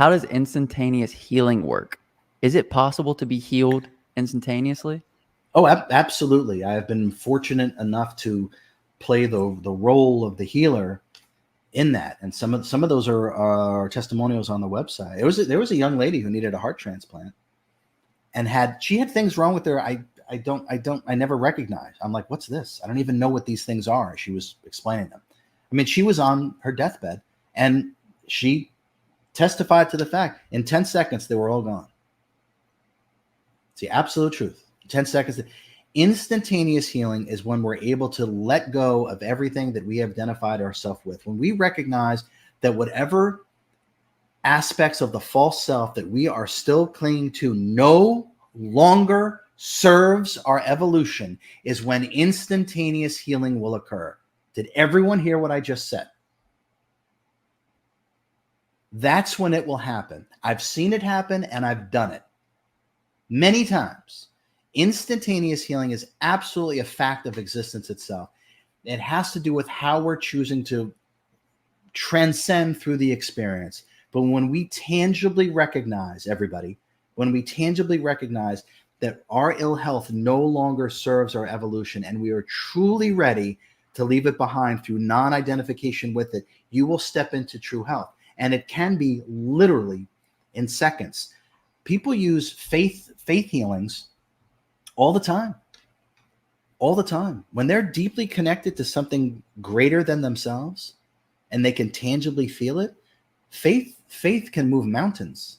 How does instantaneous healing work? Is it possible to be healed instantaneously? Oh, absolutely. I have been fortunate enough to play the role of the healer in that, and some of those are testimonials on the website. There was a young lady who needed a heart transplant, and she had things wrong with her. I never recognized. I'm like, what's this? I don't even know what these things are. She was explaining them. I mean, she was on her deathbed, and she testified to the fact in 10 seconds they were all gone. It's the absolute truth. 10 seconds. Instantaneous healing is when we're able to let go of everything that we have identified ourselves with. When we recognize that whatever aspects of the false self that we are still clinging to no longer serves our evolution, is when instantaneous healing will occur. Did everyone hear what I just said? That's when it will happen. I've seen it happen and I've done it many times. Instantaneous healing is absolutely a fact of existence itself. It has to do with how we're choosing to transcend through the experience. But when we tangibly recognize, everybody, when we tangibly recognize that our ill health no longer serves our evolution and we are truly ready to leave it behind through non-identification with it, you will step into true health. And it can be literally in seconds. People use faith healings all the time. All the time. When they're deeply connected to something greater than themselves and they can tangibly feel it, faith can move mountains.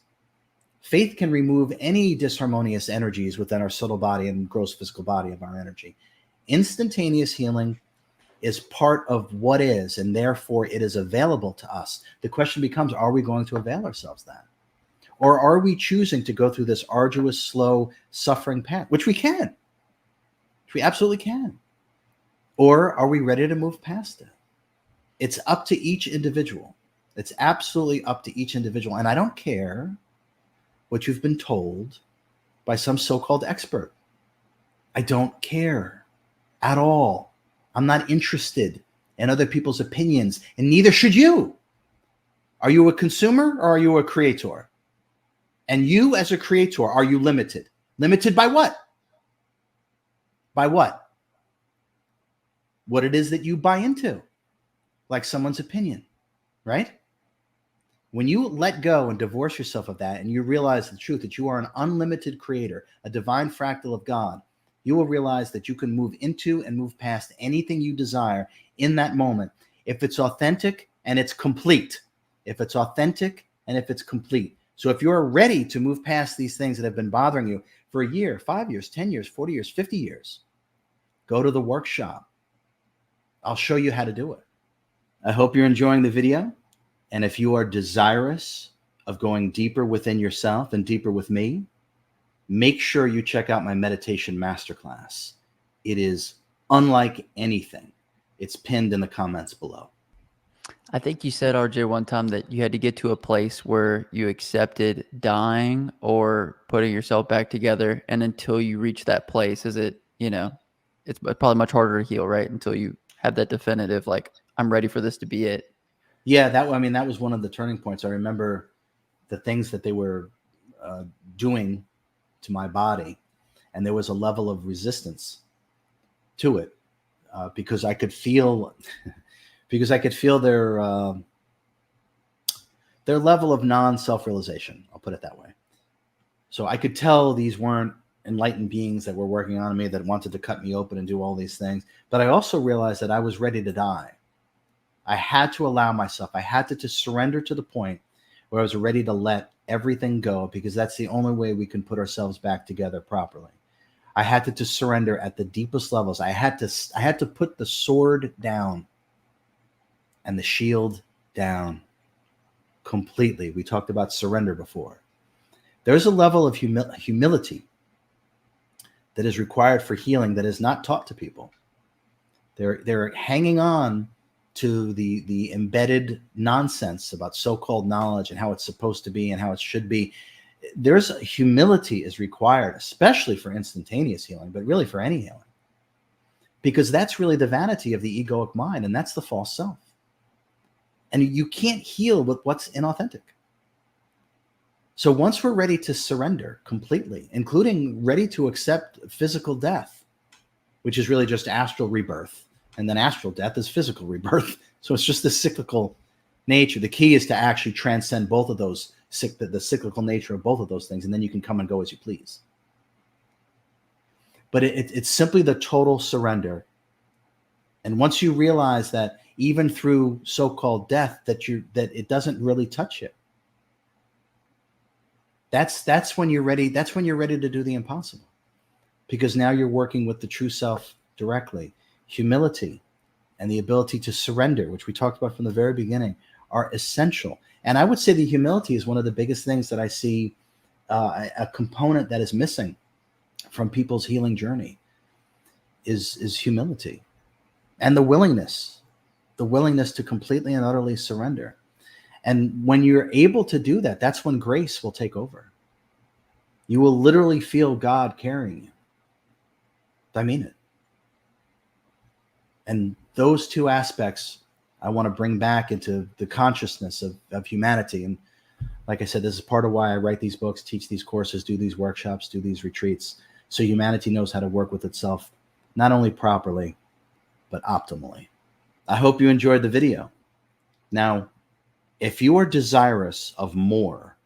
Faith can remove any disharmonious energies within our subtle body and gross physical body of our energy. Instantaneous healing is part of what is, and therefore it is available to us. The question becomes, are we going to avail ourselves that? Or are we choosing to go through this arduous, slow, suffering path, which we can, which we absolutely can? Or are we ready to move past it? It's up to each individual. It's absolutely up to each individual. And I don't care what you've been told by some so-called expert. I don't care at all. I'm not interested in other people's opinions, and neither should you. Are you a consumer or are you a creator? And you as a creator, are you limited? Limited by what? By what? What it is that you buy into, like someone's opinion, right? When you let go and divorce yourself of that and you realize the truth that you are an unlimited creator, a divine fractal of God, you will realize that you can move into and move past anything you desire in that moment. If it's authentic and it's complete. If it's authentic and if it's complete. So if you're ready to move past these things that have been bothering you for a year, 5 years, 10 years, 40 years, 50 years, go to the workshop. I'll show you how to do it. I hope you're enjoying the video. And if you are desirous of going deeper within yourself and deeper with me, make sure you check out my meditation masterclass. It is unlike anything. It's pinned in the comments below. I think you said, RJ, one time that you had to get to a place where you accepted dying or putting yourself back together. And until you reach that place, it's probably much harder to heal, right? Until you have that definitive, like, I'm ready for this to be it. Yeah, that was one of the turning points. I remember the things that they were doing to my body, and there was a level of resistance to it because I could feel their level of non-self-realization. I'll put it that way. So I could tell these weren't enlightened beings that were working on me, that wanted to cut me open and do all these things. But I also realized that I was ready to die. I had to allow myself. I had to surrender to the point where I was ready to let everything go, because that's the only way we can put ourselves back together properly. I had to surrender at the deepest levels. I had to put the sword down and the shield down completely. We talked about surrender before. There's a level of humility that is required for healing that is not taught to people. They're hanging on to the embedded nonsense about so-called knowledge and how it's supposed to be and how it should be. There's humility is required, especially for instantaneous healing, but really for any healing, because that's really the vanity of the egoic mind, and that's the false self. And you can't heal with what's inauthentic. So once we're ready to surrender completely, including ready to accept physical death, which is really just astral rebirth, and then astral death is physical rebirth. So it's just the cyclical nature. The key is to actually transcend both of those, the cyclical nature of both of those things, and then you can come and go as you please. But it's simply the total surrender. And once you realize that even through so-called death, that it doesn't really touch you, that's when you're ready. That's when you're ready to do the impossible, because now you're working with the true self directly. Humility and the ability to surrender, which we talked about from the very beginning, are essential. And I would say the humility is one of the biggest things that I see, a component that is missing from people's healing journey is humility, and the willingness to completely and utterly surrender. And when you're able to do that, that's when grace will take over. You will literally feel God carrying you. I mean it. And those two aspects I want to bring back into the consciousness of humanity. And like I said, this is part of why I write these books, teach these courses, do these workshops, do these retreats, so humanity knows how to work with itself, not only properly, but optimally. I hope you enjoyed the video. Now, if you are desirous of more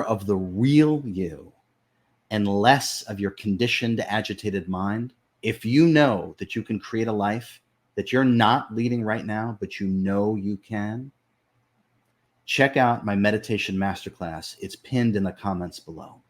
of the real you and less of your conditioned, agitated mind, if you know that you can create a life that you're not leading right now, but you know you can, check out my meditation masterclass. It's pinned in the comments below.